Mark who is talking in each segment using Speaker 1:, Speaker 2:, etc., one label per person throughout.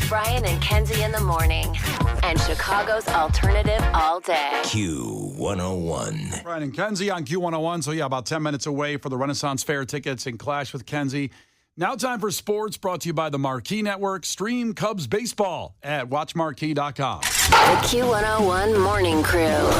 Speaker 1: Brian and Kenzie in the morning. And Chicago's alternative all day.
Speaker 2: Q101.
Speaker 3: Brian and Kenzie on Q101. So, about 10 minutes away for the Renaissance Fair tickets and Clash with Kenzie. Now time for sports, brought to you by the Marquee Network. Stream Cubs baseball at watchmarquee.com.
Speaker 1: The Q101 Morning Crew.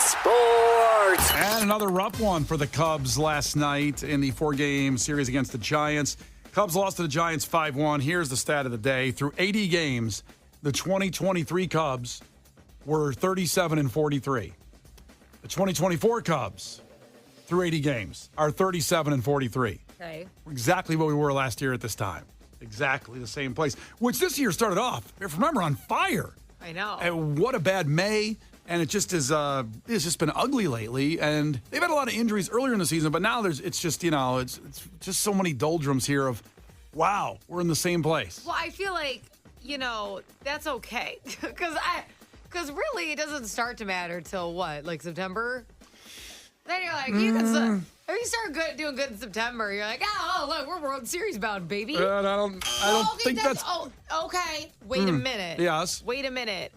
Speaker 1: Sports.
Speaker 3: And another rough one for the Cubs last night in the 4-game series against the Giants. Cubs lost to the Giants 5-1. Here's the stat of the day. Through 80 games, the 2023 Cubs were 37-43. The 2024 Cubs, through 80 games, are 37-43.
Speaker 4: Okay.
Speaker 3: Exactly what we were last year at this time. Exactly the same place. Which this year started off, if you remember, on fire.
Speaker 4: I know.
Speaker 3: And what a bad May. And it just is. It's just been ugly lately. And they've had a lot of injuries earlier in the season, but now it's just it's just so many doldrums here of, wow, we're in the same place.
Speaker 4: Well, I feel like that's okay because really it doesn't start to matter till what, like September. Then you're like, if you start doing good in September, you're like, oh look, we're World Series bound, baby.
Speaker 3: I don't think that's.
Speaker 4: Oh, okay. Wait a minute.
Speaker 3: Yes.
Speaker 4: Wait a minute.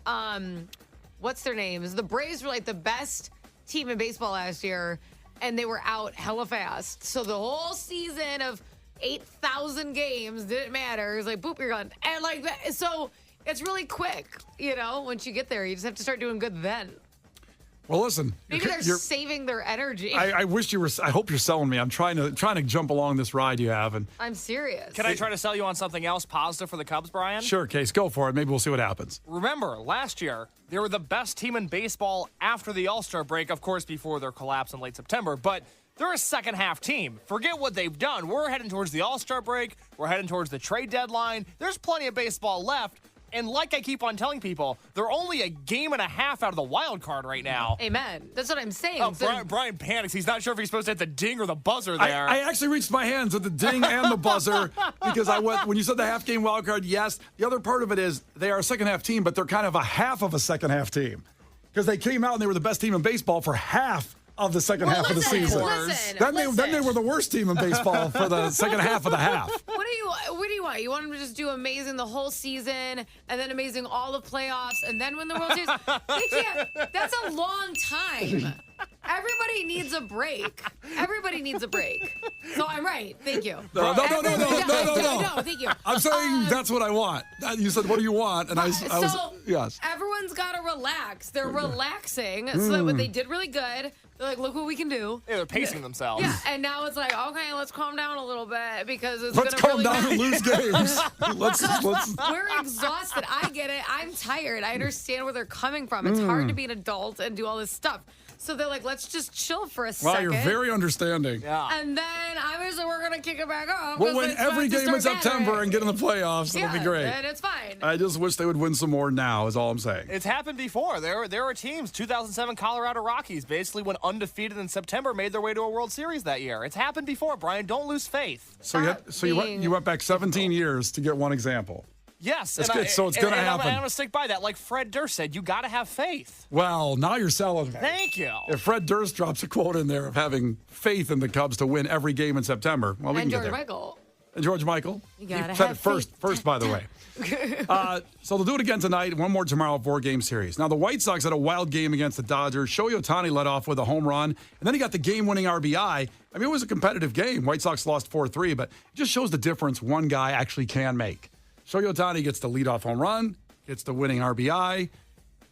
Speaker 4: What's their names? The Braves were like the best team in baseball last year, and they were out hella fast. So the whole season of 8,000 games didn't matter. It was like, boop, you're gone. And like that. So it's really quick, once you get there. You just have to start doing good then.
Speaker 3: Well, listen.
Speaker 4: Maybe they're saving their energy.
Speaker 3: I wish you were. I hope you're selling me. I'm trying to jump along this ride you have. And
Speaker 4: I'm serious.
Speaker 5: Can I try to sell you on something else positive for the Cubs, Brian?
Speaker 3: Sure, Case, go for it. Maybe we'll see what happens.
Speaker 5: Remember, last year, they were the best team in baseball after the All-Star break, of course, before their collapse in late September. But they're a second-half team. Forget what they've done. We're heading towards the All-Star break. We're heading towards the trade deadline. There's plenty of baseball left. And like I keep on telling people, they're only a game and a half out of the wild card right now.
Speaker 4: Amen. That's what I'm saying.
Speaker 5: Oh, Brian panics. He's not sure if he's supposed to hit the ding or the buzzer there.
Speaker 3: I actually reached my hands at the ding and the buzzer because when you said the half-game wild card, yes. The other part of it is they are a second-half team, but they're kind of a half of a second-half team because they came out and they were the best team in baseball for half of the second half of the season. Then they were the worst team in baseball for the second half of the half.
Speaker 4: What do you want? You want them to just do amazing the whole season and then amazing all the playoffs and then win the World Series? They can't. That's a long time. Everybody needs a break. So I'm right. Thank you.
Speaker 3: No.
Speaker 4: Thank you.
Speaker 3: I'm saying that's what I want. You said, what do you want? And I was, yes.
Speaker 4: Everyone's got to relax. They're relaxing. So that when they did really good, they're like, look what we can do.
Speaker 5: Yeah, they're pacing themselves.
Speaker 4: Yeah, and now it's like, okay, let's calm down a little bit because it's
Speaker 3: let's
Speaker 4: going to
Speaker 3: calm
Speaker 4: really
Speaker 3: down and lose games. let's.
Speaker 4: We're exhausted. I get it. I'm tired. I understand where they're coming from. It's hard to be an adult and do all this stuff. So they're like, let's just chill for a second.
Speaker 3: Wow, you're very understanding.
Speaker 5: Yeah.
Speaker 4: And then obviously we're going to kick it back off.
Speaker 3: We'll win every game in September and get in the playoffs. It'll be great.
Speaker 4: And it's fine.
Speaker 3: I just wish they would win some more now, is all I'm saying.
Speaker 5: It's happened before. There were teams, 2007 Colorado Rockies, basically went undefeated in September, made their way to a World Series that year. It's happened before, Brian. Don't lose faith.
Speaker 3: So you went back 17 years to get one example.
Speaker 5: Yes.
Speaker 3: That's good. So it's going to happen.
Speaker 5: I'm going to stick by that. Like Fred Durst said, you got to have faith.
Speaker 3: Well, now you're selling me.
Speaker 5: Thank you.
Speaker 3: If Fred Durst drops a quote in there of having faith in the Cubs to win every game in September, well, we can get there. And George Michael.
Speaker 4: You gotta
Speaker 3: said
Speaker 4: have
Speaker 3: it first, by the way. So they'll do it again tonight. One more tomorrow, 4-game series. Now, the White Sox had a wild game against the Dodgers. Shohei Ohtani led off with a home run, and then he got the game-winning RBI. I mean, it was a competitive game. White Sox lost 4-3, but it just shows the difference one guy actually can make. Shohei Ohtani gets the leadoff home run, gets the winning RBI,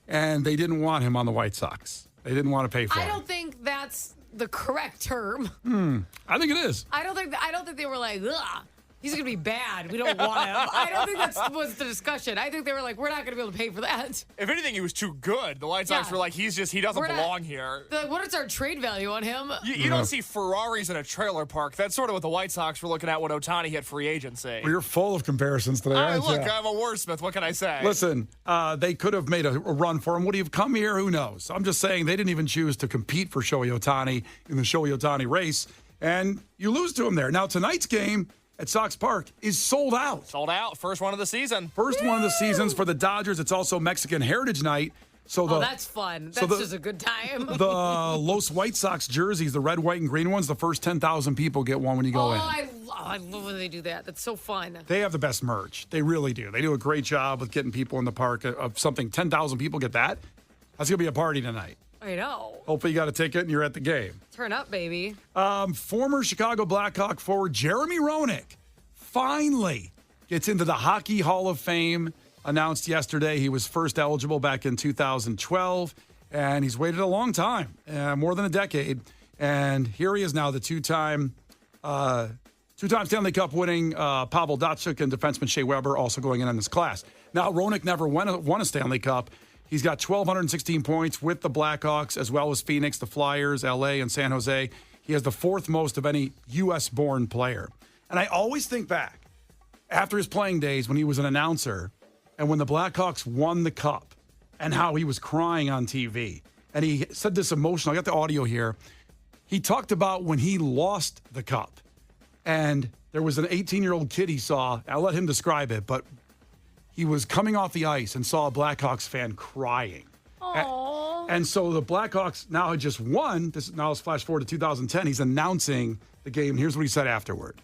Speaker 3: and they didn't want him on the White Sox. They didn't want to pay for him.
Speaker 4: I don't think that's the correct term.
Speaker 3: I think it is.
Speaker 4: I don't think they were like, ugh, he's going to be bad. We don't want him. I don't think that was the discussion. I think they were like, we're not going to be able to pay for that.
Speaker 5: If anything, he was too good. The White Sox were like, he doesn't belong here.
Speaker 4: They're like, what is our trade value on him?
Speaker 5: You don't see Ferraris in a trailer park. That's sort of what the White Sox were looking at when Ohtani hit free agency.
Speaker 3: Well, you're full of comparisons today, aren't you?
Speaker 5: Look, I'm a wordsmith. What can I say?
Speaker 3: Listen, they could have made a run for him. Would he have come here? Who knows? I'm just saying they didn't even choose to compete for Shohei Ohtani in the Shohei Ohtani race, and you lose to him there. Now, tonight's game at Sox Park is sold out.
Speaker 5: Sold out. First one of the season.
Speaker 3: First one of the seasons for the Dodgers. It's also Mexican Heritage Night So
Speaker 4: that's fun. That's just a good time.
Speaker 3: The Los White Sox jerseys, the red, white, and green ones, the first 10,000 people get one when you go in.
Speaker 4: I love when they do that. That's so fun.
Speaker 3: They have the best merch. They really do. They do a great job with getting people in the park of something. 10,000 people get that. That's going to be a party tonight.
Speaker 4: I know.
Speaker 3: Hopefully you got a ticket and you're at the game.
Speaker 4: Turn up, baby.
Speaker 3: Former Chicago Blackhawk forward Jeremy Roenick finally gets into the Hockey Hall of Fame. Announced yesterday he was first eligible back in 2012, and he's waited a long time, more than a decade. And here he is now, the two-time Stanley Cup winning Pavel Datsyuk and defenseman Shea Weber also going in this class. Now, Roenick never won a Stanley Cup. He's got 1,216 points with the Blackhawks, as well as Phoenix, the Flyers, L.A., and San Jose. He has the fourth most of any U.S.-born player. And I always think back, after his playing days when he was an announcer, and when the Blackhawks won the cup, and how he was crying on TV. And he said this emotional. I got the audio here. He talked about when he lost the cup. And there was an 18-year-old kid he saw. I'll let him describe it, but he was coming off the ice and saw a Blackhawks fan crying.
Speaker 4: Aww.
Speaker 3: And so the Blackhawks now had just won. Now let's flash forward to 2010. He's announcing the game. Here's what he said afterward.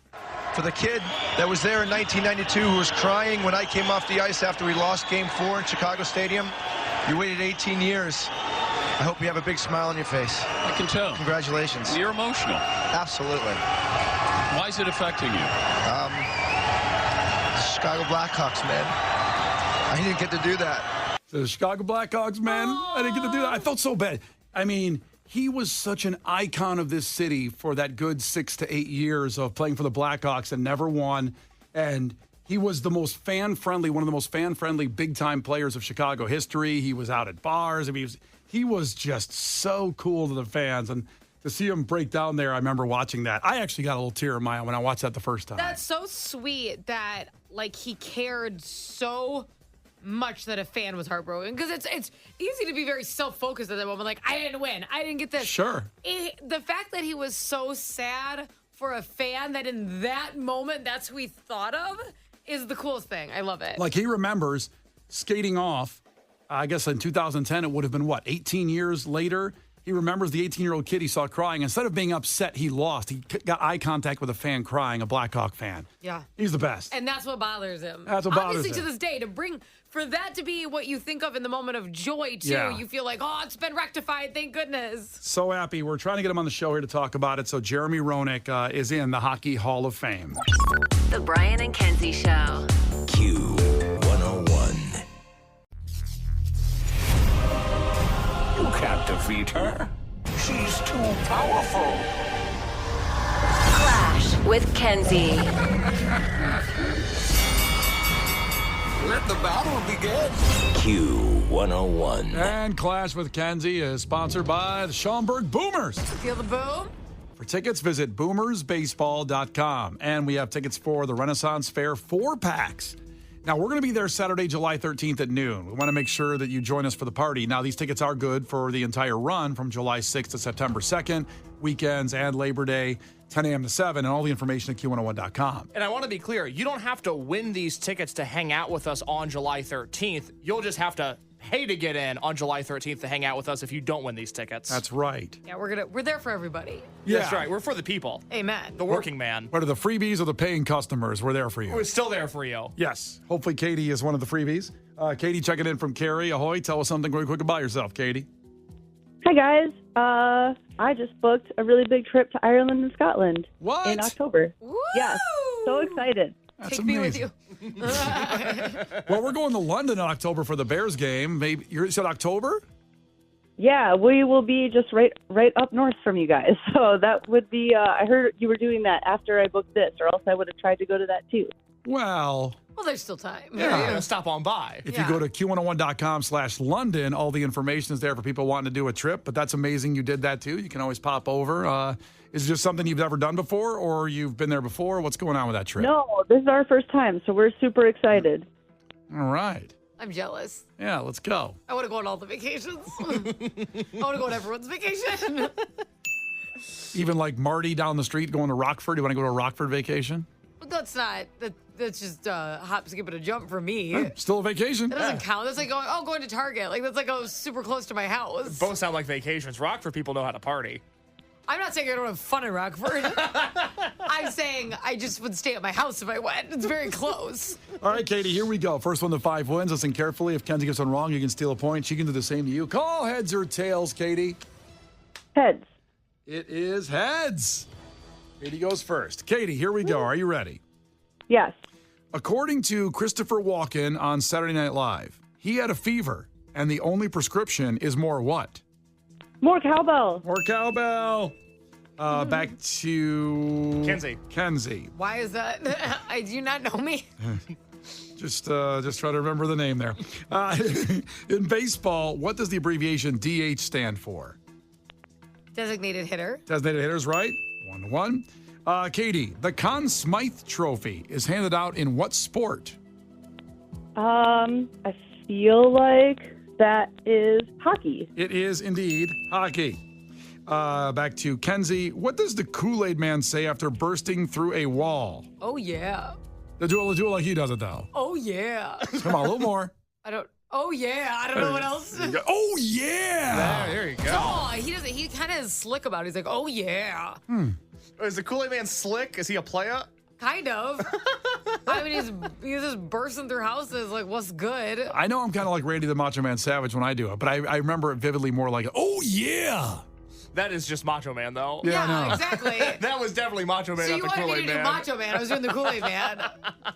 Speaker 6: For the kid that was there in 1992 who was crying when I came off the ice after we lost Game 4 in Chicago Stadium, you waited 18 years. I hope you have a big smile on your face.
Speaker 7: I can tell.
Speaker 6: Congratulations.
Speaker 7: You're emotional.
Speaker 6: Absolutely.
Speaker 7: Why is it affecting you?
Speaker 6: Chicago Blackhawks, man. I didn't get to do that.
Speaker 3: The Chicago Blackhawks, man. I didn't get to do that. I felt so bad. I mean, he was such an icon of this city for that good 6 to 8 years of playing for the Blackhawks and never won. And he was the most fan-friendly, one of the most fan-friendly big-time players of Chicago history. He was out at bars. I mean, he was just so cool to the fans. And to see him break down there, I remember watching that. I actually got a little tear in my eye when I watched that the first time.
Speaker 4: That's so sweet that, like, he cared so much that a fan was heartbroken, because it's easy to be very self-focused at that moment, like, I didn't win, I didn't get this.
Speaker 3: Sure.
Speaker 4: The fact that he was so sad for a fan that in that moment that's who he thought of is the coolest thing. I love it.
Speaker 3: Like, he remembers skating off, I guess in 2010, it would have been, 18 years later? He remembers the 18-year-old kid he saw crying. Instead of being upset he lost, he got eye contact with a fan crying, a Blackhawk fan.
Speaker 4: Yeah.
Speaker 3: He's the best.
Speaker 4: And that's what bothers him.
Speaker 3: That's what bothers
Speaker 4: Obviously,
Speaker 3: him.
Speaker 4: to this day, for that to be what you think of in the moment of joy, too,
Speaker 3: Yeah.
Speaker 4: you feel like, oh, it's been rectified, thank goodness.
Speaker 3: So happy. We're trying to get him on the show here to talk about it. So Jeremy Roenick is in the Hockey Hall of Fame.
Speaker 1: The Brian and Kenzie Show.
Speaker 2: Q101.
Speaker 7: You can't defeat her. She's too powerful.
Speaker 1: Clash with Kenzie.
Speaker 7: Let the battle begin.
Speaker 2: Q101.
Speaker 3: And Clash with Kenzie is sponsored by the Schaumburg Boomers.
Speaker 4: Feel the boom?
Speaker 3: For tickets, visit boomersbaseball.com. And we have tickets for the Renaissance Fair 4-packs. Now, we're going to be there Saturday, July 13th at noon. We want to make sure that you join us for the party. Now, these tickets are good for the entire run from July 6th to September 2nd, weekends and Labor Day, 10 a.m. to 7, and all the information at Q101.com.
Speaker 5: And I want to be clear, you don't have to win these tickets to hang out with us on July 13th. You'll just have to pay to get in on July 13th to hang out with us if you don't win these tickets.
Speaker 3: That's right.
Speaker 4: Yeah, we're there for everybody.
Speaker 3: Yeah.
Speaker 5: That's right. We're for the people.
Speaker 4: Amen.
Speaker 5: The working man.
Speaker 3: Whether the freebies or the paying customers, we're there for you.
Speaker 5: We're still there for you.
Speaker 3: Yes. Hopefully, Katie is one of the freebies. Katie checking in from Cary. Ahoy. Tell us something really quick about yourself, Katie.
Speaker 8: Hi, guys. I just booked a really big trip to Ireland and Scotland
Speaker 3: What?
Speaker 8: in October.
Speaker 4: Woo!
Speaker 8: Yes. So excited.
Speaker 3: That's
Speaker 4: Take
Speaker 3: amazing.
Speaker 4: me with you.
Speaker 3: Well, we're going to London in October for the Bears game. Maybe you said October?
Speaker 8: Yeah, we will be just right up north from you guys. So that would be, I heard you were doing that after I booked this, or else I would have tried to go to that too.
Speaker 3: Well,
Speaker 4: Well, there's still time.
Speaker 3: Yeah.
Speaker 5: Stop on by.
Speaker 3: if
Speaker 4: Yeah.
Speaker 3: you go to Q101.com/London, all the information is there for people wanting to do a trip. But that's amazing you did that too. You can always pop over. Is it just something you've never done before, or you've been there before? What's going on with that trip?
Speaker 8: No, this is our first time, so we're super excited.
Speaker 3: All right.
Speaker 4: I'm jealous.
Speaker 3: Yeah, let's go.
Speaker 4: I want to go on all the vacations. I want to go on everyone's vacation.
Speaker 3: Even like Marty down the street going to Rockford. You want to go to a Rockford vacation?
Speaker 4: But that's not. That's just hop, skip, and a jump for me.
Speaker 3: Still a vacation.
Speaker 4: That doesn't count. That's like going to Target. Like that's like super close to my house.
Speaker 5: Both sound like vacations. Rockford people know how to party.
Speaker 4: I'm not saying I don't have fun in Rockford. I'm saying I just would stay at my house if I went. It's very close.
Speaker 3: All right, Katie, here we go. First one to 5 wins. Listen carefully. If Kenzie gets one wrong, you can steal a point. She can do the same to you. Call heads or tails, Katie.
Speaker 8: Heads.
Speaker 3: It is heads. Katie goes first. Katie, here we go. Are you ready?
Speaker 8: Yes.
Speaker 3: According to Christopher Walken on Saturday Night Live, he had a fever, and the only prescription is more what?
Speaker 8: More cowbell.
Speaker 3: More cowbell. Back to Kenzie.
Speaker 4: Why is that? Do you not know me?
Speaker 3: Just try to remember the name there. In baseball, what does the abbreviation DH stand for?
Speaker 4: Designated hitter.
Speaker 3: Designated hitters, right? 1-1. Katie, the Conn Smythe Trophy is handed out in what sport?
Speaker 8: I feel like that is hockey.
Speaker 3: It is indeed hockey. Back to Kenzie. What does the Kool-Aid Man say after bursting through a wall?
Speaker 4: Oh, yeah.
Speaker 3: Do it like he does it, though.
Speaker 4: Oh, yeah.
Speaker 3: Come on, a little more.
Speaker 4: Oh, yeah. I don't know what else.
Speaker 3: Oh, yeah.
Speaker 5: There you go.
Speaker 4: Oh, he doesn't. He kind of is slick about it. He's like, oh, yeah.
Speaker 5: Is the Kool-Aid Man slick? Is he a playa?
Speaker 4: Kind of. I mean, he's just bursting through houses. Like, what's good?
Speaker 3: I know I'm kind of like Randy the Macho Man Savage when I do it, but I remember it vividly more like, oh, yeah.
Speaker 5: That is just Macho Man, though.
Speaker 3: Yeah, I know.
Speaker 4: Exactly.
Speaker 5: That was definitely Macho Man,
Speaker 4: So
Speaker 5: not
Speaker 4: you
Speaker 5: the
Speaker 4: wanted me
Speaker 5: Kool-Aid
Speaker 4: to do
Speaker 5: Man.
Speaker 4: Macho Man. I was doing the Kool-Aid Man.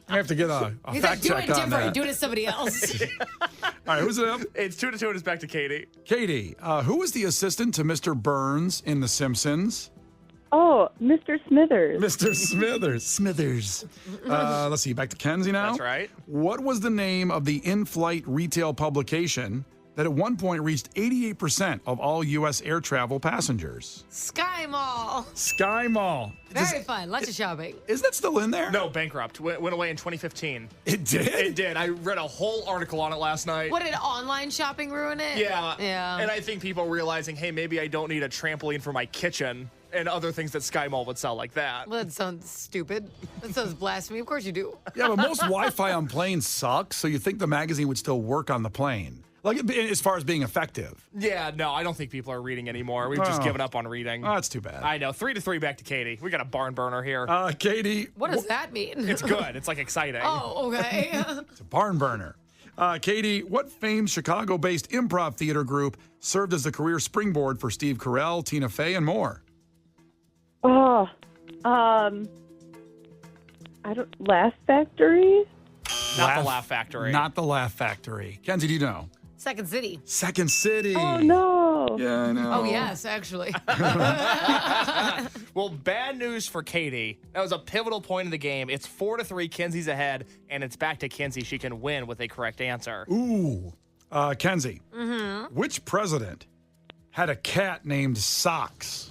Speaker 3: I have to get a
Speaker 4: He's
Speaker 3: fact
Speaker 4: like, do it
Speaker 3: check on
Speaker 4: different.
Speaker 3: that.
Speaker 4: Do it to somebody else.
Speaker 3: All right, who's it up?
Speaker 5: It's 2-2, and it's back to Katie.
Speaker 3: Katie, who was the assistant to Mr. Burns in The Simpsons?
Speaker 8: Oh, Mr. Smithers.
Speaker 3: Mr. Smithers. Let's see, back to Kenzie now.
Speaker 5: That's right.
Speaker 3: What was the name of the in-flight retail publication that at one point reached 88% of all U.S. air travel passengers?
Speaker 4: Sky Mall.
Speaker 3: Sky Mall.
Speaker 4: Very fun. Lots of shopping.
Speaker 3: Isn't that still in there?
Speaker 5: No, bankrupt. Went away in 2015.
Speaker 3: It did?
Speaker 5: It did. I read a whole article on it last night.
Speaker 4: What, did online shopping ruin it?
Speaker 5: Yeah.
Speaker 4: Yeah.
Speaker 5: And I think people realizing, hey, maybe I don't need a trampoline for my kitchen and other things that Sky Mall would sell like that.
Speaker 4: Well, that sounds stupid. That sounds blasphemy. Of course you do.
Speaker 3: Yeah, but most Wi-Fi on planes sucks, so you think the magazine would still work on the plane. Like, as far as being effective.
Speaker 5: Yeah, no, I don't think people are reading anymore. We've just given up on reading.
Speaker 3: Oh, that's too bad.
Speaker 5: I know. 3-3 back to Katie. We got a barn burner here.
Speaker 3: Katie.
Speaker 4: What does that mean?
Speaker 5: It's good. It's like exciting.
Speaker 4: Oh, okay.
Speaker 3: It's a barn burner. Katie, what famed Chicago-based improv theater group served as the career springboard for Steve Carell, Tina Fey, and more?
Speaker 8: Oh, I don't. Laugh Factory.
Speaker 5: Not the Laugh Factory.
Speaker 3: Not the Laugh Factory. Kenzie, do you know?
Speaker 4: Second City.
Speaker 3: Second City.
Speaker 8: Oh no.
Speaker 3: Yeah, I know.
Speaker 4: Oh, yes, actually.
Speaker 5: Well, bad news for Katie. That was a pivotal point in the game. It's 4-3. Kenzie's ahead, and it's back to Kenzie. She can win with a correct answer.
Speaker 3: Ooh. Kenzie. Mm-hmm. Which president had a cat named Socks?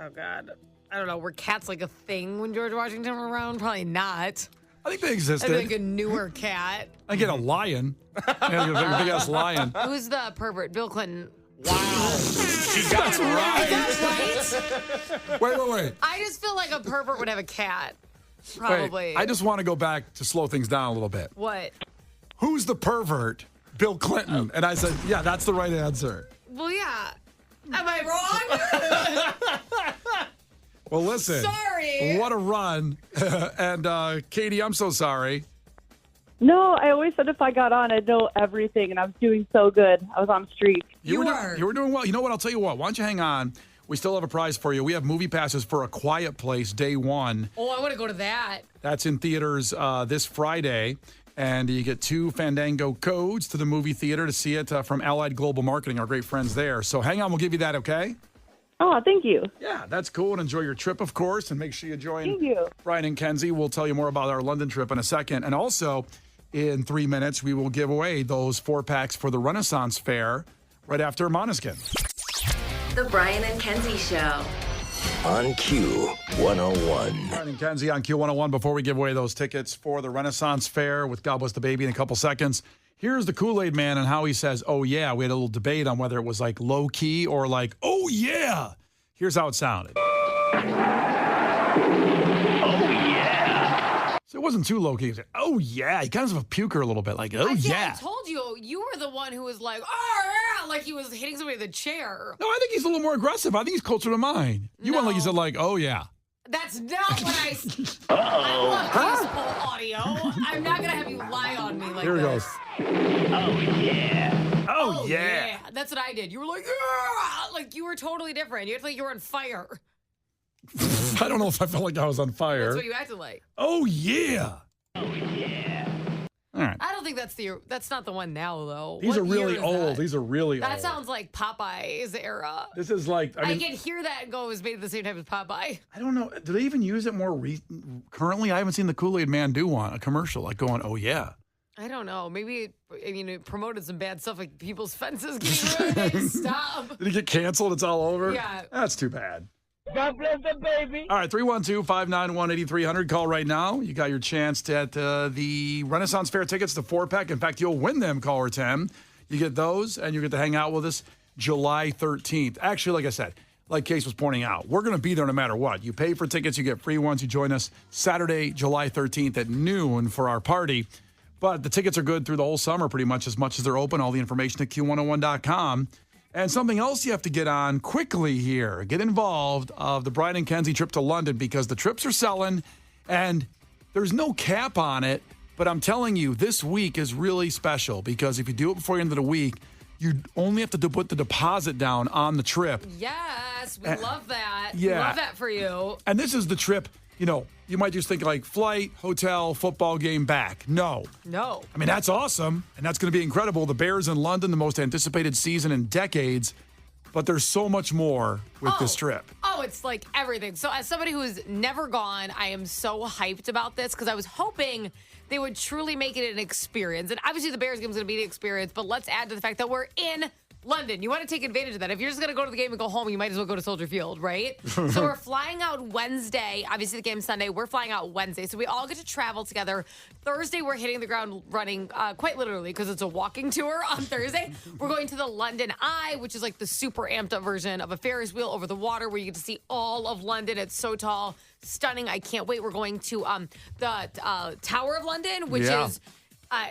Speaker 4: Oh, God. I don't know. Were cats like a thing when George Washington were around? Probably not.
Speaker 3: I think they existed.
Speaker 4: I think a newer cat.
Speaker 3: I get a lion. Yeah, a big ass lion.
Speaker 4: Who's the pervert? Bill Clinton.
Speaker 5: Wow. She got it right.
Speaker 4: Is that right?
Speaker 3: Wait.
Speaker 4: I just feel like a pervert would have a cat. Probably.
Speaker 3: Wait, I just want to go back to slow things down a little bit.
Speaker 4: What?
Speaker 3: Who's the pervert? Bill Clinton. And I said, yeah, that's the right answer.
Speaker 4: Well, yeah. Am I wrong?
Speaker 3: Well, listen.
Speaker 4: Sorry.
Speaker 3: What a run. And Katie, I'm so sorry.
Speaker 8: No, I always said if I got on, I'd know everything, and I was doing so good. I was on streak.
Speaker 3: You were doing well. You know what? I'll tell you what. Why don't you hang on? We still have a prize for you. We have movie passes for A Quiet Place Day 1.
Speaker 4: Oh, I want to go to that.
Speaker 3: That's in theaters this Friday. And you get 2 Fandango codes to the movie theater to see it from Allied Global Marketing, our great friends there. So hang on. We'll give you that, okay?
Speaker 8: Oh, thank you.
Speaker 3: Yeah, that's cool. And enjoy your trip, of course. And make sure you join
Speaker 8: Thank you.
Speaker 3: Brian and Kenzie. We'll tell you more about our London trip in a second. And also, in 3 minutes, we will give away those 4-packs for the Renaissance Fair right after Måneskin.
Speaker 1: The Brian and Kenzie Show.
Speaker 2: On Q101.
Speaker 3: Brian and Kenzie on Q101. Before we give away those tickets for the Renaissance Fair with God Bless the Baby in a couple seconds, here's the Kool-Aid Man and how he says, oh, yeah. We had a little debate on whether it was like low key or like, oh, yeah. Here's how it sounded.
Speaker 2: Oh, yeah.
Speaker 3: So it wasn't too low key. He said, oh, yeah. He kind of was a puker a little bit. Like, oh, yeah.
Speaker 4: I told you were the one who was like, oh, yeah, like he was hitting somebody with a chair.
Speaker 3: No, I think he's a little more aggressive. I think he's closer to mine. You went like you said, like, oh, yeah.
Speaker 4: That's not what I love peaceful audio. I'm not going to have you lie on me like
Speaker 3: Here it
Speaker 4: this.
Speaker 3: goes.
Speaker 2: Oh, yeah.
Speaker 3: Oh, yeah.
Speaker 4: That's what I did. You were like, yeah! Like you were totally different. You acted like you were on fire.
Speaker 3: I don't know if I felt like I was on fire.
Speaker 4: That's what you acted like.
Speaker 3: Oh, yeah.
Speaker 2: Oh, yeah.
Speaker 3: All right.
Speaker 4: I don't think that's not the one now, though.
Speaker 3: These
Speaker 4: What
Speaker 3: are really
Speaker 4: year is
Speaker 3: old.
Speaker 4: that?
Speaker 3: These are really old.
Speaker 4: That sounds like Popeye's era.
Speaker 3: This is like,
Speaker 4: I can hear that and go, it was made at the same time as Popeye.
Speaker 3: I don't know. Do they even use it more currently? I haven't seen the Kool-Aid Man do one, a commercial, like going, oh, yeah.
Speaker 4: I don't know. Maybe it promoted some bad stuff like people's fences getting ruined. Stop.
Speaker 3: Did it get canceled? It's all over?
Speaker 4: Yeah.
Speaker 3: That's too bad.
Speaker 2: God bless the baby.
Speaker 3: All right, 312-591-8300. Call right now. You got your chance at the Renaissance Fair tickets, the 4-pack. In fact, you'll win them, caller 10. You get those, and you get to hang out with us July 13th. Actually, like I said, like Case was pointing out, we're going to be there no matter what. You pay for tickets, you get free ones. You join us Saturday, July 13th at noon for our party. But the tickets are good through the whole summer pretty much as they're open. All the information at Q101.com. And something else you have to get on quickly here. Get involved of the Brian and Kenzie trip to London because the trips are selling and there's no cap on it. But I'm telling you, this week is really special because if you do it before the end of the week, you only have to put the deposit down on the trip.
Speaker 4: Yes, we love that.
Speaker 3: Yeah.
Speaker 4: We love that for you.
Speaker 3: And this is the trip, you might just think like flight, hotel, football game back. No. I mean, that's awesome, and that's going to be incredible. The Bears in London, the most anticipated season in decades, but there's so much more with this trip.
Speaker 4: Oh, it's like everything. So as somebody who's never gone, I am so hyped about this because I was hoping they would truly make it an experience. And obviously the Bears game is going to be an experience, but let's add to the fact that we're in London. You want to take advantage of that. If you're just going to go to the game and go home, you might as well go to Soldier Field, right? So we're flying out Wednesday. Obviously, the game's Sunday. We're flying out Wednesday. So we all get to travel together. Thursday, we're hitting the ground running, quite literally, because it's a walking tour on Thursday. We're going to the London Eye, which is like the super amped up version of a Ferris wheel over the water where you get to see all of London. It's so tall, stunning. I can't wait. We're going to the Tower of London, which is...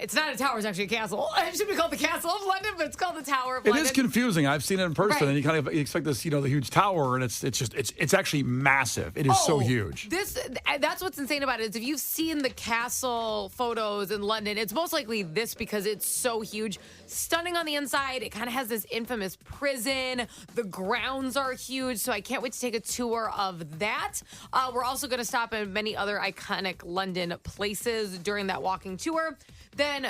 Speaker 4: it's not a tower, it's actually a castle. It should be called the Castle of London, but it's called the Tower of London.
Speaker 3: It is confusing. I've seen it in person,
Speaker 4: Right.
Speaker 3: and you expect this, the huge tower, and it's actually massive. It is so huge.
Speaker 4: That's what's insane about it is if you've seen the castle photos in London, it's most likely this because it's so huge. Stunning on the inside. It kind of has this infamous prison. The grounds are huge, so I can't wait to take a tour of that. We're also going to stop at many other iconic London places during that walking tour. Then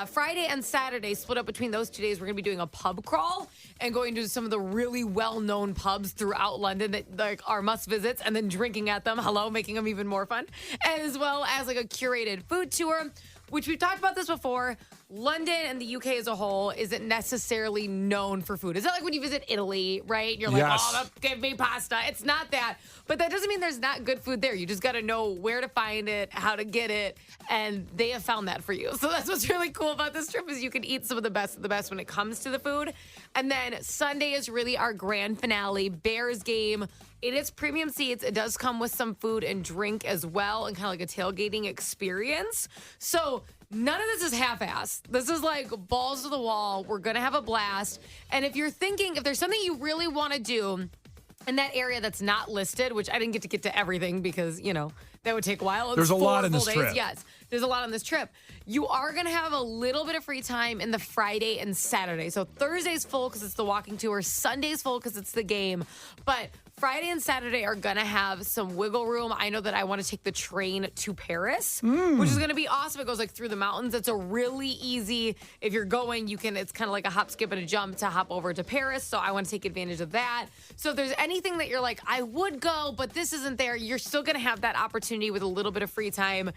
Speaker 4: Friday and Saturday, split up between those 2 days, we're going to be doing a pub crawl and going to some of the really well-known pubs throughout London that are must visits and then drinking at them. Hello, making them even more fun. As well as like a curated food tour, which we've talked about this before. London and the UK as a whole isn't necessarily known for food. Is that like when you visit Italy, right? You're like,
Speaker 3: Yes.
Speaker 4: give me pasta. It's not that. But that doesn't mean there's not good food there. You just got to know where to find it, how to get it, and they have found that for you. So that's what's really cool about this trip is you can eat some of the best when it comes to the food. And then Sunday is really our grand finale, Bears game. It is premium seats. It does come with some food and drink as well and kind of like a tailgating experience. So none of this is half-assed. This is like balls to the wall. We're going to have a blast. And if you're thinking, if there's something you really want to do in that area that's not listed, which I didn't get to everything because, that would take a while.
Speaker 3: There's a lot in this
Speaker 4: days.
Speaker 3: trip.
Speaker 4: Yes, there's a lot on this trip. You are going to have a little bit of free time in the Friday and Saturday. So Thursday's full because it's the walking tour. Sunday's full because it's the game. But Friday and Saturday are going to have some wiggle room. I know that I want to take the train to Paris, which is going to be awesome. It goes like through the mountains. It's a really easy, if you're going, it's kind of like a hop, skip, and a jump to hop over to Paris. So I want to take advantage of that. So if there's anything that you're like, I would go, but this isn't there, you're still going to have that opportunity with a little bit of free time.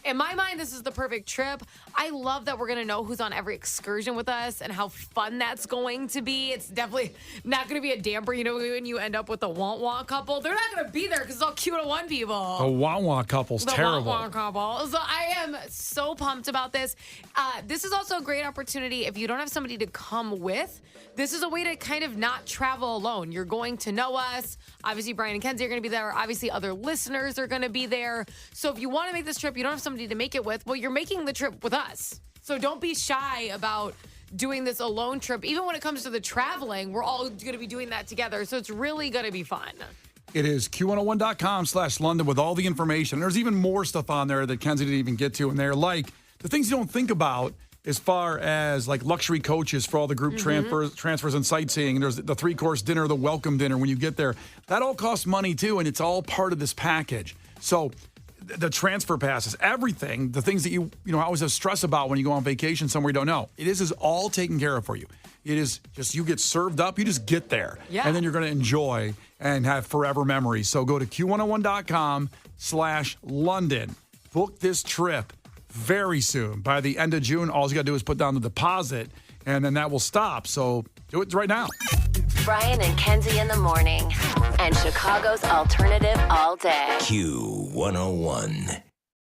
Speaker 4: In my mind, this is the perfect trip. I love that we're going to know who's on every excursion with us and how fun that's going to be. It's definitely not going to be a damper. You know, when you end up with a want couple, they're not going to be there because it's all Q101 people.
Speaker 3: The want couple's terrible.
Speaker 4: The want couple. So I am so pumped about this. This is also a great opportunity if you don't have somebody to come with. This is a way to kind of not travel alone. You're going to know us. Obviously, Brian and Kenzie are going to be there. Obviously, other listeners are going to be there. So if you want to make this trip, you don't have somebody to make it with, well, you're making the trip with us. So don't be shy about doing this alone trip. Even when it comes to the traveling, we're all going to be doing that together. So it's really going to be fun.
Speaker 3: It is Q101.com/London with all the information. There's even more stuff on there that Kenzie didn't even get to in there, like the things you don't think about as far as like luxury coaches for all the group transfers and sightseeing. There's the 3-course dinner, the welcome dinner when you get there. That all costs money too, and it's all part of this package. So the transfer passes, everything, the things that you always have stress about when you go on vacation somewhere you don't know. It is all taken care of for you. It is just you get served up, you just get there.
Speaker 4: Yeah.
Speaker 3: And then you're going to enjoy and have forever memories. So go to Q101.com/London. Book this trip very soon. By the end of June, all you got to do is put down the deposit, and then that will stop. So do it right now.
Speaker 1: Brian and Kenzie in the morning. And Chicago's alternative all day.
Speaker 7: Q101.